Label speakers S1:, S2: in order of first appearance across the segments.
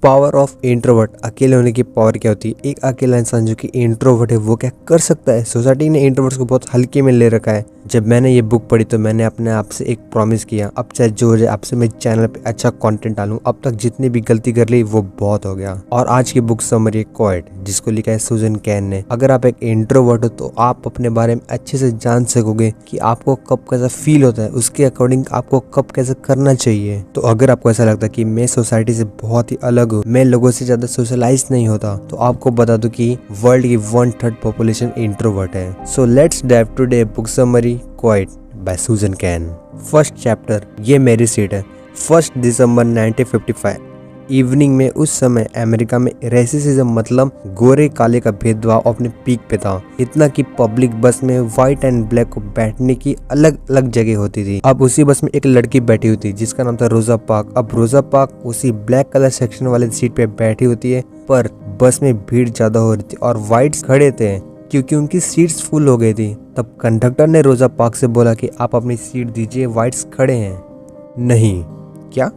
S1: Power of introvert, अकेले होने की पावर क्या होती है। एक अकेला इंसान जो कि इंट्रोवर्ट है वो क्या कर सकता है। सोसाइटी ने इंट्रोवर्ट्स को बहुत हल्के में ले रखा है। जब मैंने ये बुक पढ़ी तो मैंने अपने आप से एक प्रॉमिस किया, अब चाहे जो हो जाए आपसे मैं चैनल पे अच्छा कंटेंट डालूं। अब तक जितनी भी गलती कर ली वो बहुत हो गया। और आज की बुक समरी है क्वाइट, जिसको लिखा है सुजन कैन ने। अगर आप एक इंट्रोवर्ट हो तो आप अपने बारे में अच्छे से जान सकोगे कि आपको कब कैसा फील होता है, उसके अकॉर्डिंग आपको कब कैसे करना चाहिए। तो अगर आपको ऐसा लगता है कि मैं सोसाइटी से बहुत ही अलग हूँ, मैं लोगों से ज्यादा सोशलाइज नहीं होता, तो आपको बता दूं कि वर्ल्ड की 1/3 पॉपुलेशन इंट्रोवर्ट है। So let's dive today book summary Quiet by Susan Cain. First chapter, ये मेरी सीट है। 1 दिसंबर 1955 इवनिंग में, उस समय अमेरिका में रेसिज्म मतलब गोरे काले का भेदभाव अपने पीक पे था। इतना कि पब्लिक बस में व्हाइट एंड ब्लैक को बैठने की अलग अलग जगह होती थी। अब उसी बस में एक लड़की बैठी हुई थी जिसका नाम था रोजा पार्क। अब रोजा पार्क उसी ब्लैक कलर सेक्शन वाले सीट पे बैठी होती है, पर बस में भीड़ ज्यादा हो रही थी और व्हाइट्स खड़े थे क्योंकि उनकी सीट्स फुल हो गई थी। तब कंडक्टर ने रोजा पार्क से बोला कि आप अपनी सीट दीजिए, व्हाइट्स खड़े हैं। नहीं, क्या?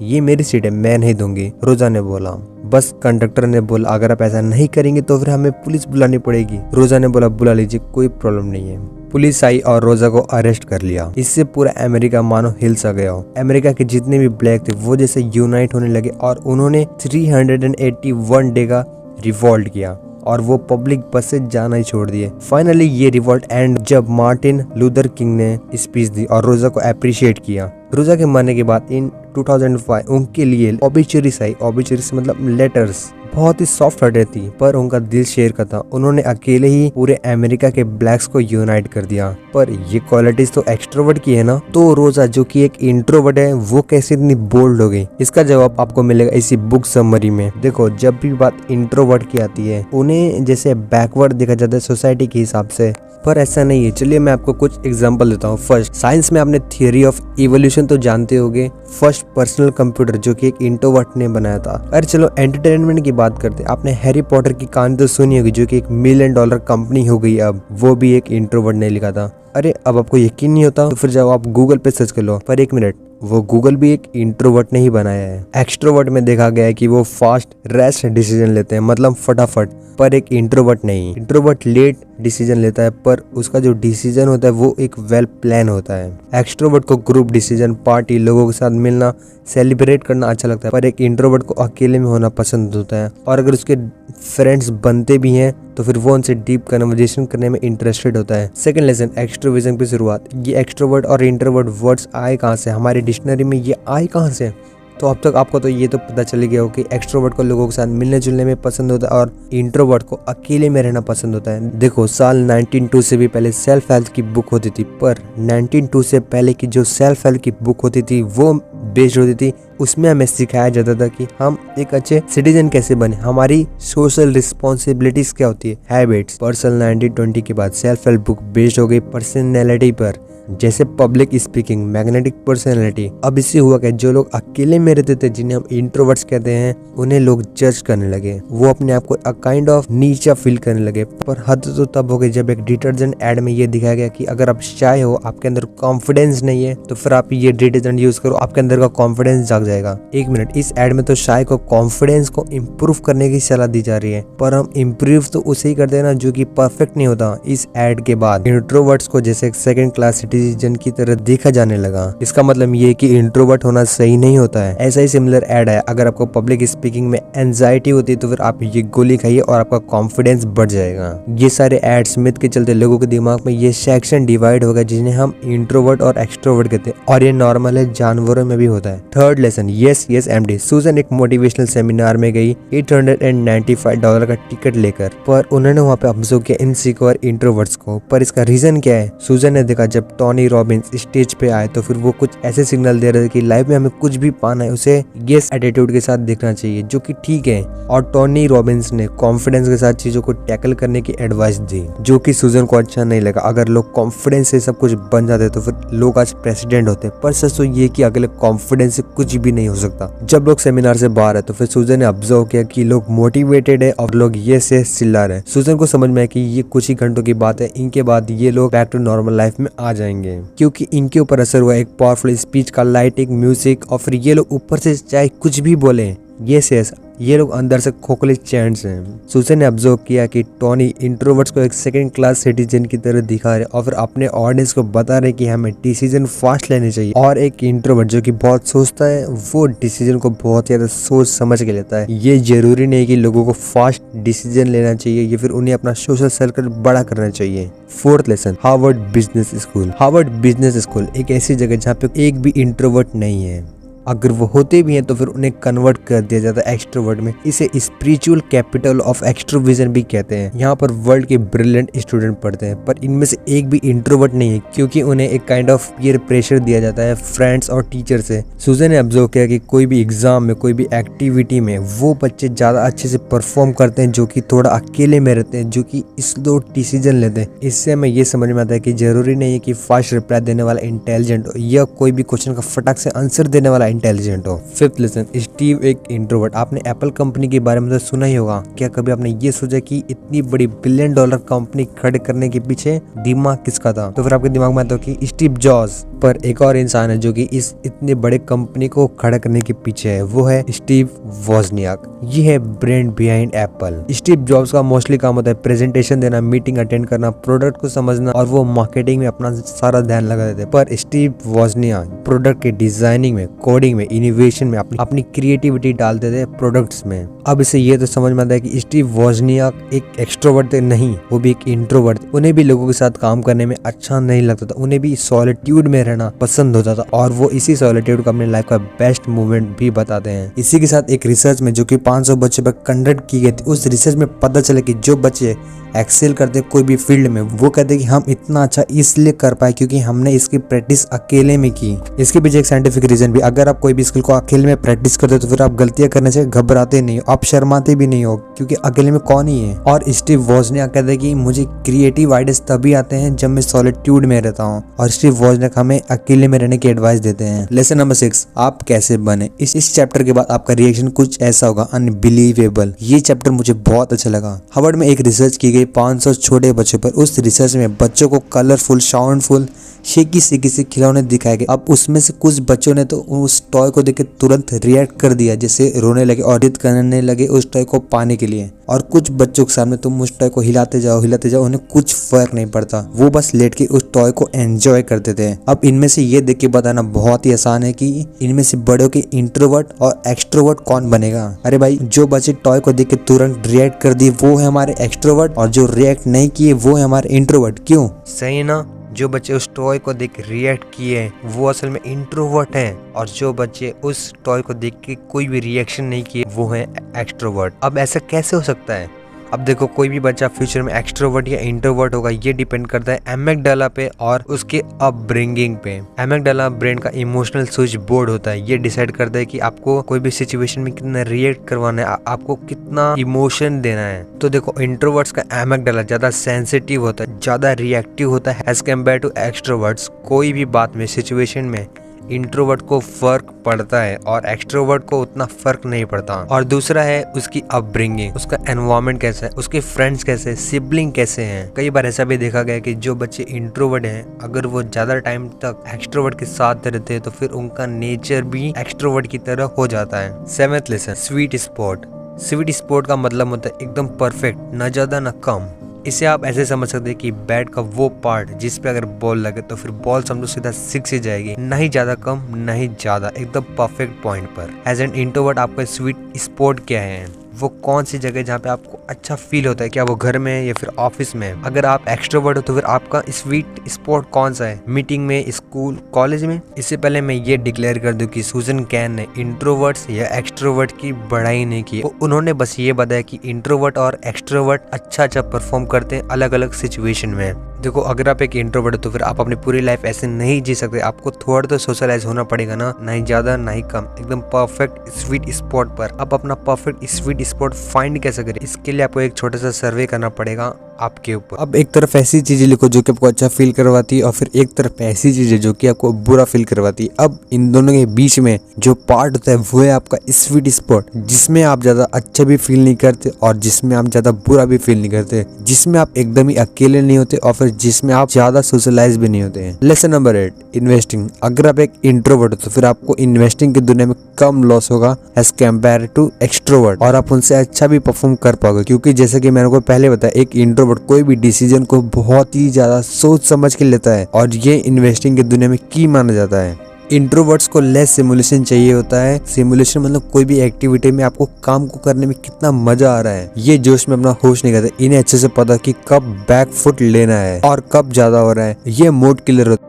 S1: ये मेरी सीट है, मैं नहीं दूंगी, रोजा ने बोला। बस कंडक्टर ने बोला अगर आप ऐसा नहीं करेंगे तो फिर हमें पुलिस बुलानी पड़ेगी। रोजा ने बोला बुला लीजिए, कोई प्रॉब्लम नहीं है। पुलिस आई और रोजा को अरेस्ट कर लिया। इससे पूरा अमेरिका मानो हिल सा गया हो। अमेरिका के जितने भी ब्लैक थे वो जैसे यूनाइट होने लगे और उन्होंने 381 डे का रिवॉल्ट किया और वो पब्लिक बस से जाना ही छोड़ दिए। फाइनली ये रिवॉल्ट एंड जब मार्टिन लूथर किंग ने स्पीच दी और रोजा को अप्रिशिएट किया। रोजा के मरने के बाद इन 2005 उनके लिए ऑबिचुरीज आई। ऑबिचुरीज मतलब लेटर्स। बहुत ही सॉफ्ट हार्टेड थी पर उनका दिल शेयर का था। उन्होंने अकेले ही पूरे अमेरिका के ब्लैक्स को यूनाइट कर दिया। पर ये क्वालिटीज तो एक्सट्रोवर्ट की है ना, तो रोजा जो कि एक इंट्रोवर्ट है वो कैसे इतनी बोल्ड हो गई? इसका जवाब आपको मिलेगा इसी बुक समरी में। देखो, जब भी बात इंट्रोवर्ट की आती है उन्हें जैसे बैकवर्ड देखा जाता है सोसाइटी के हिसाब से, पर ऐसा नहीं है। चलिए मैं आपको कुछ एग्जांपल देता हूँ। फर्स्ट, साइंस में आपने थियरी ऑफ इवोल्यूशन तो जानते होंगे। फर्स्ट पर्सनल कंप्यूटर जो कि एक इंट्रोवर्ट ने बनाया था। अरे चलो एंटरटेनमेंट की बात करते हैं। आपने हैरी पॉटर की कहानी तो सुनी होगी जो कि $1 मिलियन कंपनी हो गई अब, वो भी एक इंट्रोवर्ट ने लिखा था। अरे अब आपको यकीन नहीं होता तो फिर जाओ आप गूगल पे सर्च कर लो। पर एक मिनट, वो गूगल भी एक इंट्रोवर्ट ने ही बनाया है। एक्सट्रोवर्ट में देखा गया है कि वो फास्ट रेस्ट डिसीजन लेते हैं, मतलब फटाफट, पर एक इंट्रोवर्ट नहीं। इंट्रोवर्ट लेट डिसीजन लेता है पर उसका जो डिसीजन होता है वो एक वेल प्लान होता है। एक्सट्रोवर्ट को ग्रुप डिसीजन, पार्टी, लोगों के साथ मिलना, सेलिब्रेट करना अच्छा लगता है, पर एक इंट्रोवर्ट को अकेले में होना पसंद होता है। और अगर उसके फ्रेंड्स बनते भी हैं तो फिर वो उनसे डीप कन्वर्सेशन करने में इंटरेस्टेड होता है। सेकंड लेसन, एक्सट्रोवर्जन की शुरुआत। ये एक्सट्रोवर्ट और इंट्रोवर्ट वर्ड्स आए कहाँ से? हमारी डिक्शनरी में ये आए कहाँ से? तो अब तक आपको तो ये तो पता चल गया हो कि एक्सट्रोवर्ट को लोगों के साथ मिलने जुलने में पसंद होता है और इंट्रोवर्ट को अकेले में रहना पसंद होता है। देखो, साल 1902 से भी पहले सेल्फ हेल्प की बुक होती थी, पर 1902 से पहले की जो सेल्फ हेल्प की बुक होती थी वो बेस्ड होती थी, उसमें हमें सिखाया जाता था कि हम एक अच्छे सिटीजन कैसे बने, हमारी सोशल रिस्पॉन्सिबिलिटीज क्या होती है, हैबिट्स। पर साल 1920 के बाद सेल्फ हेल्प बुक बेस्ड हो गई पर्सनैलिटी पर, जैसे पब्लिक स्पीकिंग, मैग्नेटिक पर्सनैलिटी। अब इससे हुआ क्या, जो लोग अकेले में रहते थे जिन्हें हम इंट्रोवर्ट्स कहते हैं, उन्हें लोग जज करने लगे। वो अपने आप को काइंड ऑफ नीचा फील करने लगे। पर हद तो तब हो गई जब एक डिटर्जेंट एड में ये दिखाया गया कि अगर आप शाय हो, आपके अंदर कॉन्फिडेंस नहीं है, तो फिर आप ये डिटर्जेंट यूज करो, आपके अंदर का कॉन्फिडेंस जाग जाएगा। एक मिनट, इस एड में तो शाय को कॉन्फिडेंस को इम्प्रूव करने की सलाह दी जा रही है, पर हम इम्प्रूव तो उसे ही करते हैं ना जो कि परफेक्ट नहीं होता। इस एड के बाद इंट्रोवर्ट्स को जैसे एक सेकंड क्लास सिटीजन की तरह देखा जाने लगा। इसका मतलब ये कि इंट्रोवर्ट होना सही नहीं होता है। ऐसा ही सिमिलर एड है, अगर आपको पब्लिक स्पीकिंग में एंजाइटी होती है तो फिर आप ये गोली खाइए और आपका कॉन्फिडेंस बढ़ जाएगा। ये सारे एड्स मिथ के चलते लोगों के दिमाग में ये सेक्शन डिवाइड हो गया जिन्हें हम इंट्रोवर्ट और एक्सट्रोवर्ट कहते हैं, और ये नॉर्मल है, जानवरों में भी होता है। Third lesson, yes yes MD. सुजन एक मोटिवेशनल सेमिनार में गई $895 का टिकट लेकर, पर उन्होंने वहाँ पे ऑब्जर्व किया इनसिक्योर इंट्रोवर्ट्स को। पर इसका रीजन क्या है? सुजन ने देखा जब टोनी रॉबिन्स स्टेज पे आए तो फिर वो कुछ ऐसे सिग्नल दे रहे थे कि लाइफ में हमें कुछ भी पाना है उसे यस एटीट्यूड के साथ देखना चाहिए, जो कि ठीक है। और टोनी रॉबिन्स ने कॉन्फिडेंस के साथ चीजों को टैकल करने की एडवाइस दी, जो कि सुजन को अच्छा नहीं लगा। अगर लोग कॉन्फिडेंस से सब कुछ बन जाते तो फिर लोग आज प्रेसिडेंट होते, पर सच तो ये कि अगले कॉन्फिडेंस से कुछ भी नहीं हो सकता। जब लोग सेमिनार से बाहर है तो फिर सुजन ने ऑब्जर्व किया कि लोग मोटिवेटेड है और लोग ये से चिल्ला रहे हैं। सुजन को समझ में आया कि ये कुछ ही घंटों की बात है, इनके बाद ये लोग बैक टू नॉर्मल लाइफ में आ जाएंगे, क्योंकि इनके ऊपर असर हुआ एक पावरफुल स्पीच का, लाइटिंग, म्यूजिक, और फिर ये लोग ऊपर से चाहे कुछ भी बोले, यस यस ये लोग अंदर से खोखले चैंट्स हैं। सुसन ने ऑब्जर्व किया कि टोनी इंट्रोवर्ट्स को एक सेकंड क्लास सिटीजन की तरह दिखा रहे और फिर अपने ऑडियंस को बता रहे कि हमें डिसीजन फास्ट लेने चाहिए। और एक इंट्रोवर्ट जो कि बहुत सोचता है वो डिसीजन को बहुत ज्यादा सोच समझ के लेता है। ये जरूरी नहीं कि लोगों को फास्ट डिसीजन लेना चाहिए या फिर उन्हें अपना सोशल सर्कल बड़ा करना चाहिए। Fourth lesson, Harvard business school. Harvard business school एक ऐसी जगह जहाँ पे एक भी इंट्रोवर्ट नहीं है। अगर वो होते भी हैं तो फिर उन्हें कन्वर्ट कर दिया जाता है एक्सट्रोवर्ट में। इसे स्पिरिचुअल कैपिटल ऑफ एक्सट्रोविजन भी कहते हैं। यहाँ पर वर्ल्ड के ब्रिलियंट स्टूडेंट पढ़ते हैं, पर इनमें से एक भी इंट्रोवर्ट नहीं है क्योंकि उन्हें एक काइंड ऑफ पीयर प्रेशर दिया जाता है फ्रेंड्स और टीचर से। सुजन ने ऑब्जर्व किया कि कोई भी एग्जाम में, कोई भी एक्टिविटी में वो बच्चे ज्यादा अच्छे से परफॉर्म करते हैं जो कि थोड़ा अकेले में रहते हैं, जो कि स्लो डिसीजन लेते हैं। इससे हमें ये समझ में आता है कि जरूरी नहीं है कि फास्ट रिप्लाई देने वाला इंटेलिजेंट हो या कोई भी क्वेश्चन का फटाक से आंसर देने वाला इंटेलिजेंट हो। फिफ्थ लेसन, स्टीव एक इंट्रोवर्ट। आपने एप्पल कंपनी के बारे में तो सुना ही होगा। क्या कभी आपने ये सोचा कि इतनी बड़ी $1 बिलियन कंपनी खड़े करने के पीछे दिमाग किसका था? तो फिर आपके दिमाग में आता है कि स्टीव जॉब्स। पर एक और इंसान है जो कि इस इतने बड़े कंपनी को खड़ा करने के पीछे है, वो है स्टीव वोजनियाक। ये है brain behind Apple. Steve jobs का मोस्टली काम होता है प्रेजेंटेशन देना, मीटिंग अटेंड करना, प्रोडक्ट को समझना और वो मार्केटिंग में अपना सारा ध्यान लगा देते हैं। पर स्टीव वोजनियाक प्रोडक्ट के डिजाइनिंग में, कोडिंग में, इनोवेशन में अपनी क्रिएटिविटी डालते थे प्रोडक्ट्स में। अब इसे ये तो समझ में आता है कि स्टीव वोजनियाक एक एक्सट्रोवर्ट थे नहीं, वो भी एक इंट्रोवर्ट थे। उन्हें भी लोगों के साथ काम करने में अच्छा नहीं लगता था, उन्हें भी सॉलिट्यूड में रहना पसंद होता था और वो इसी सॉलिट्यूड को अपनी लाइफ का बेस्ट मूवमेंट भी बताते हैं। इसी के साथ एक रिसर्च में जो कि 500 बच्चों पर कंडक्ट की गई थी, उस रिसर्च में पता चला कि जो बच्चे एक्सेल करते कोई भी फील्ड में, वो कहते कि हम इतना अच्छा इसलिए कर पाए क्योंकि हमने इसकी प्रैक्टिस अकेले में की। इसके पीछे एक साइंटिफिक रीजन भी, अगर आप कोई भी स्किल को अकेले में प्रैक्टिस करते हो तो फिर आप गलतियां करने से घबराते नहीं हो, आप शर्माते भी नहीं हो क्योंकि अकेले में कौन ही है। और स्टीव वोजनियाक कहते हैं कि मुझे क्रिएटिव आइडियाज तभी आते हैं जब मैं सॉलिट्यूड में रहता हूँ, और स्टीव वोजनियाक हमें अकेले में रहने की एडवाइस देते हैं। लेसन नंबर 6, आप कैसे बने। इस चैप्टर के बाद आपका रिएक्शन कुछ ऐसा होगा, अनबिलीवेबल। ये चैप्टर मुझे बहुत अच्छा लगा। हार्वर्ड में एक रिसर्च की गई 500 छोटे बच्चों पर। उस रिसर्च में बच्चों को कलरफुल, साउंडफुल, शेकी से खिलौने दिखाए गए। अब उसमें से कुछ बच्चों ने तो उस टॉय को देख के तुरंत रिएक्ट कर दिया, जैसे रोने लगे और जिद करने लगे उस टॉय को पाने के लिए। और कुछ बच्चों के सामने तुम उस टॉय को हिलाते जाओ, उन्हें कुछ फर्क नहीं पड़ता, वो बस लेट के उस टॉय को एंजॉय करते थे। अब इनमें से ये देख के बताना बहुत ही आसान है कि इनमें से बड़ों के इंट्रोवर्ट और एक्सट्रोवर्ट कौन बनेगा। अरे भाई, जो बच्चे टॉय को देख के तुरंत रिएक्ट कर दिए वो है हमारे एक्सट्रोवर्ट, और जो रिएक्ट नहीं किए वो है हमारे इंट्रोवर्ट। क्यों? सही ना? जो बच्चे उस टॉय को देख रिएक्ट किए वो असल में इंट्रोवर्ट हैं, और जो बच्चे उस टॉय को देख के कोई भी रिएक्शन नहीं किए वो है एक्सट्रोवर्ट। अब ऐसा कैसे हो सकता है? अब देखो, कोई भी बच्चा फ्यूचर में एक्सट्रोवर्ट या इंट्रोवर्ट होगा ये डिपेंड करता है एमिगडाला पे और उसके अपब्रिंगिंग पे। एमिगडाला ब्रेन का इमोशनल स्विच बोर्ड होता है। ये डिसाइड करता है कि आपको कोई भी सिचुएशन में कितना रिएक्ट करवाना है, आपको कितना इमोशन देना है। तो देखो, इंट्रोवर्ट्स का एमिगडाला ज्यादा सेंसिटिव होता है, ज्यादा रिएक्टिव होता है एज कम्पेयर टू एक्सट्रोवर्ट्स। कोई भी बात में, सिचुएशन में इंट्रोवर्ट को फर्क पड़ता है और एक्सट्रोवर्ट को उतना फर्क नहीं पड़ता। और दूसरा है उसकी अपब्रिंगिंग, उसका एनवायरनमेंट कैसा है, उसके फ्रेंड्स कैसे, सिबलिंग कैसे हैं। कई बार ऐसा भी देखा गया कि जो बच्चे इंट्रोवर्ट हैं, अगर वो ज्यादा टाइम तक एक्सट्रोवर्ट के साथ रहते हैं तो फिर उनका नेचर भी एक्सट्रोवर्ट की तरह हो जाता है। 7th lesson, sweet spot. Sweet spot का मतलब होता है एकदम परफेक्ट, न ज्यादा न कम। इसे आप ऐसे समझ सकते हैं कि बैट का वो पार्ट जिस पे अगर बॉल लगे तो फिर बॉल समझो सीधा 6 ही जाएगी, नहीं ज्यादा कम नहीं ज्यादा, एकदम परफेक्ट पॉइंट पर। एज एन इंट्रोवर्ट आपका स्वीट स्पॉट क्या है? वो कौन सी जगह जहाँ पे आपको अच्छा फील होता है? क्या वो घर में या फिर ऑफिस में? अगर आप एक्सट्रोवर्ट हो तो फिर आपका स्वीट स्पॉट कौन सा है? मीटिंग में, स्कूल, कॉलेज में? इससे पहले मैं ये डिक्लेयर कर दूं कि सुजन कैन ने इंट्रोवर्ट्स या एक्सट्रोवर्ट की बढ़ाई नहीं की। उन्होंने बस ये बताया कि इंट्रोवर्ट और एक्सट्रोवर्ट अच्छा परफॉर्म करते हैं अलग अलग सिचुएशन में। देखो, अगर आप एक इंट्रोवर्ट हो तो फिर आप अपनी पूरी लाइफ ऐसे नहीं जी सकते, आपको थोड़ा तो सोशलाइज होना पड़ेगा ना, नहीं ज्यादा नहीं कम, एकदम परफेक्ट स्वीट स्पॉट पर। आप अपना परफेक्ट स्वीट स्पॉट फाइंड कैसे करें? इसके लिए आपको एक छोटा सा सर्वे करना पड़ेगा। आपके ऊपर। अब एक तरफ ऐसी चीजें लिखो जो कि आपको अच्छा फील करवाती है और फिर एक तरफ ऐसी चीजें जो कि आपको बुरा फील करवाती है। अब इन दोनों के बीच में जो पार्ट होता है वो है आपका स्वीट स्पॉट, जिसमें आप ज्यादा अच्छा भी फील नहीं करते और जिसमें आप ज्यादा बुरा भी फील नहीं करते, जिसमें आप एकदम ही अकेले नहीं होते और फिर जिसमें आप ज्यादा सोशलाइज भी नहीं होते हैं। Lesson number 8, investing. अगर आप एक इंट्रोवर्ट हो तो फिर आपको इन्वेस्टिंग की दुनिया में कम लॉस होगा एज कम्पेयर टू एक्सट्रोवर्ट, और आप उनसे अच्छा भी परफॉर्म कर पाओगे, क्योंकि जैसे कि मैंने को पहले बताया, एक इंट्रोवर्ट कोई भी डिसीजन को बहुत ही ज्यादा सोच समझ के लेता है और ये इन्वेस्टिंग की दुनिया में की माना जाता है। इंट्रोवर्ट्स को लेस सिमुलेशन चाहिए होता है। सिमुलेशन मतलब कोई भी एक्टिविटी में आपको काम को करने में कितना मजा आ रहा है, ये जोश में अपना होश नहीं करते। इन्हें अच्छे से पता कि कब बैक फुट लेना है और कब ज्यादा हो रहा है। ये मूड किलर होता है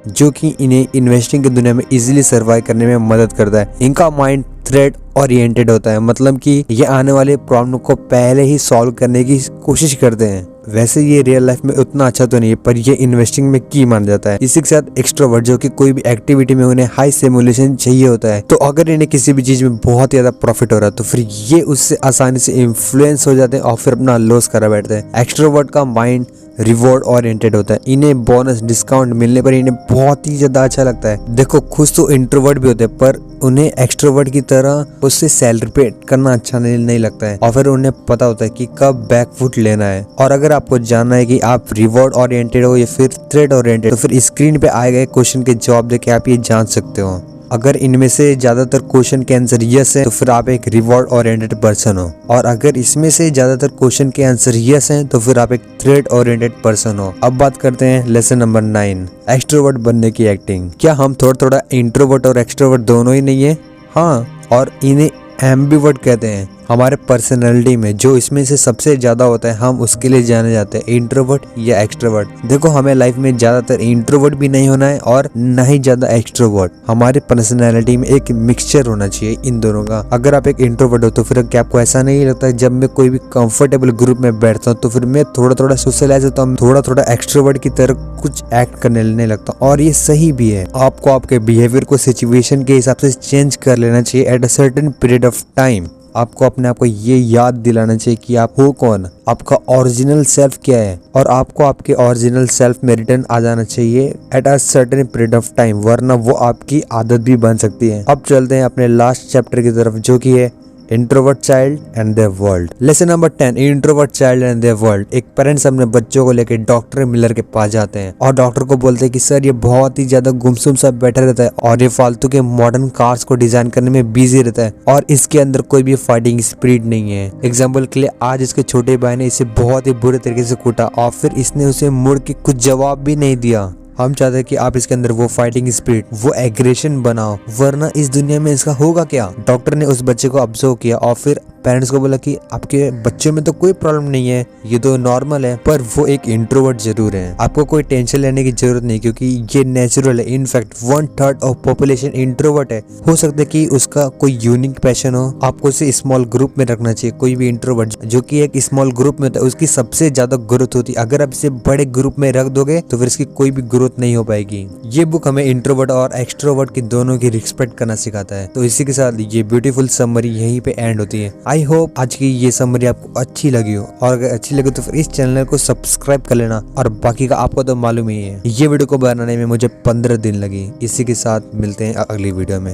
S1: जो कि इन्हें इन्वेस्टिंग की दुनिया में इजीली सर्वाइव करने में मदद करता है। इनका माइंड थ्रेड ओरिएंटेड होता है, मतलब कि ये आने वाले प्रॉब्लम को पहले ही सॉल्व करने की कोशिश करते हैं। वैसे ये रियल लाइफ में उतना अच्छा तो नहीं है, पर ये इन्वेस्टिंग में की माना जाता है। इसी के साथ एक्सट्रोवर्ट जो कि कोई भी एक्टिविटी में उन्हें हाई सिमुलेशन चाहिए होता है, तो अगर इन्हें किसी भी चीज में बहुत ज्यादा प्रॉफिट हो रहा है तो फिर ये उससे आसानी से इन्फ्लुएंस हो जाते हैं और फिर अपना लॉस करा बैठते हैं। एक्सट्रोवर्ट का माइंड रिवॉर्ड ओरिएंटेड होता है। इन्हें बोनस डिस्काउंट मिलने पर इन्हें बहुत ही ज्यादा अच्छा लगता है। देखो, खुश तो इंट्रोवर्ट भी होते हैं पर उन्हें एक्सट्रोवर्ट की तरह उससे सेलिब्रेट करना अच्छा नहीं लगता है और फिर उन्हें पता होता है कि कब बैक फुट लेना है। और अगर आपको जानना है कि आप रिवॉर्ड ओरिएंटेड हो या फिर थ्रेड ओरिएंटेड, तो फिर स्क्रीन पे आए गए क्वेश्चन के जवाब देके आप ये जान सकते हो। अगर इनमें से ज्यादातर क्वेश्चन के आंसर यस है तो फिर आप एक रिवॉर्ड ओरिएंटेड पर्सन हो, और अगर इसमें से ज्यादातर क्वेश्चन के आंसर यस हैं तो फिर आप एक थ्रेड ओरिएंटेड पर्सन हो। अब बात करते हैं लेसन नंबर 9, एक्सट्रोवर्ट बनने की एक्टिंग। क्या हम थोड़ा इंट्रोवर्ट और एक्सट्रोवर्ट दोनों ही नहीं है? हाँ, और इन्हें एम्बिवर्ट कहते हैं। हमारे पर्सनैलिटी में जो इसमें से सबसे ज्यादा होता है हम उसके लिए जाने जाते हैं, इंट्रोवर्ट या एक्सट्रोवर्ट। देखो, हमें लाइफ में ज्यादातर इंट्रोवर्ट भी नहीं होना है और न ही ज्यादा एक्सट्रोवर्ट। हमारी पर्सनैलिटी में एक मिक्सचर होना चाहिए इन दोनों का। अगर आप एक इंट्रोवर्ट हो तो फिर क्या आपको ऐसा नहीं लगता जब मैं कोई भी कंफर्टेबल ग्रुप में बैठता हूँ तो फिर मैं थोड़ा सोशलाइज होता हूँ, थोड़ा एक्सट्रोवर्ट की तरह कुछ एक्ट करने लगता हूँ, और ये सही भी है। आपको आपके बिहेवियर को सिचुएशन के हिसाब से चेंज कर लेना चाहिए at a certain period of time. आपको अपने आप को ये याद दिलाना चाहिए कि आप हो कौन, आपका ओरिजिनल सेल्फ क्या है, और आपको आपके ओरिजिनल सेल्फ में रिटर्न आ जाना चाहिए at a certain period of time, वरना वो आपकी आदत भी बन सकती है। अब चलते हैं अपने लास्ट चैप्टर की तरफ जो कि है introvert child and there world. Lesson number 10, introvert child and there world. एक पेरेंट्स अपने बच्चों को लेकर डॉक्टर मिलर के पास जाते हैं और डॉक्टर को बोलते हैं कि सर ये बहुत ही ज्यादा गुमसुम सा बैठा रहता है और ये फालतू के मॉडर्न कार्स को डिजाइन करने में बिजी रहता है और इसके अंदर कोई भी फाइटिंग स्पिरिट नहीं है। एग्जाम्पल के लिए आज इसके छोटे भाई ने इसे बहुत ही बुरे तरीके से कूटा और फिर इसने उसे मुड़ के कुछ जवाब भी नहीं दिया। हम चाहते हैं कि आप इसके अंदर वो फाइटिंग स्पिरिट, वो एग्रेशन बनाओ, वरना इस दुनिया में इसका होगा क्या। डॉक्टर ने उस बच्चे को ऑब्जर्व किया और फिर पेरेंट्स को बोला कि आपके बच्चे में तो कोई प्रॉब्लम नहीं है, ये तो नॉर्मल है, पर वो एक इंट्रोवर्ट जरूर है। आपको कोई टेंशन लेने की जरूरत नहीं क्योंकि ये नेचुरल है। इनफैक्ट 1/3 ऑफ पॉपुलेशन इंट्रोवर्ट है। हो सकता है कि उसका कोई यूनिक पैशन हो। आपको उसे स्मॉल ग्रुप में रखना चाहिए। कोई भी इंट्रोवर्ट जो कि एक स्मॉल ग्रुप में होता है उसकी सबसे ज्यादा ग्रोथ होती है। अगर आप इसे बड़े ग्रुप में रख दोगे तो फिर इसकी कोई भी ग्रोथ नहीं हो पाएगी। ये बुक हमें इंट्रोवर्ट और एक्सट्रोवर्ट की दोनों की रिस्पेक्ट करना सिखाता है। तो इसी के साथ ये ब्यूटीफुल समरी यहीं पे एंड होती है। आई होप आज की ये समरी आपको अच्छी लगी हो, और अगर अच्छी लगी तो फिर इस चैनल को सब्सक्राइब कर लेना, और बाकी का आपको तो मालूम ही है। ये वीडियो को बनाने में मुझे 15 दिन लगी। इसी के साथ मिलते हैं अगली वीडियो में।